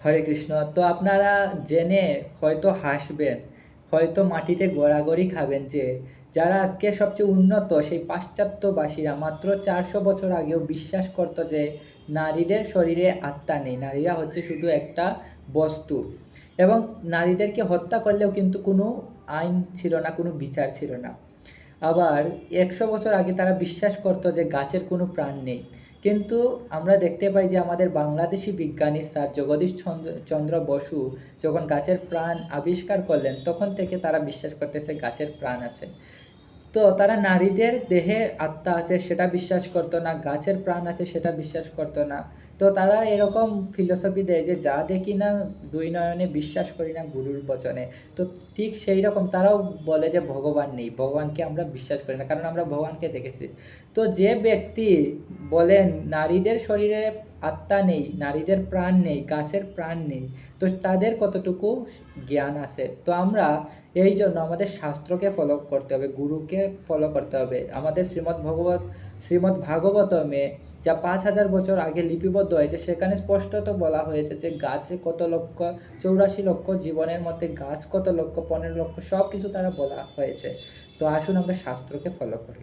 হরে কৃষ্ণ। তো আপনারা জেনে হয়তো হাসবেন, হয়তো মাটিতে গড়াগড়ি খাবেন যে যারা আজকে সবচেয়ে উন্নত সেই পাশ্চাত্যবাসীরা মাত্র 400 বছর আগেও বিশ্বাস করতো যে নারীদের শরীরে আত্মা নেই, নারীরা হচ্ছে শুধু একটা বস্তু, এবং নারীদেরকে হত্যা করলেও কিন্তু কোনো আইন ছিল না, কোনো বিচার ছিল না। আবার 100 বছর আগে তারা বিশ্বাস করতো যে গাছের কোনো প্রাণ নেই। কিন্তু আমরা দেখতে পাই যে আমাদের বাংলাদেশি বিজ্ঞানী স্যার জগদীশ চন্দ্র বসু যখন গাছের প্রাণ আবিষ্কার করলেন, তখন থেকে তারা বিশ্বাস করতেছে গাছের প্রাণ আছে। তো তারা নারীদের দেহে আত্মা আছে সেটা বিশ্বাস করতো না, গাছের প্রাণ আছে সেটা বিশ্বাস করতো না। তো তারা এরকম ফিলোসফি দেয় যে যা দেখি না দুই নয়নে বিশ্বাস করি না গুরুর বচনে। তো ঠিক সেই রকম তারাও বলে যে ভগবান নেই, ভগবানকে আমরা বিশ্বাস করি না, কারণ আমরা ভগবানকে দেখেছি। তো যে ব্যক্তি বলেন নারীদের শরীরে আত্মা নেই, নারীদের প্রাণ নেই, গাছের প্রাণ নেই, তো তাদের কতটুকু জ্ঞান আছে? তো আমরা এই জন্য আমাদের শাস্ত্রকে ফলো করতে হবে, গুরুকে ফলো করতে হবে। আমাদের শ্রীমদ্ ভাগবতমে যা 5000 বছর আগে লিপিবদ্ধ হয়েছে সেখানে স্পষ্টত বলা হয়েছে যে গাছে কত লক্ষ, 84 লক্ষ জীবনের মধ্যে গাছ কত লক্ষ, 15 লক্ষ, সব কিছু তারা বলা হয়েছে। তো আসুন আমরা শাস্ত্রকে ফলো করি।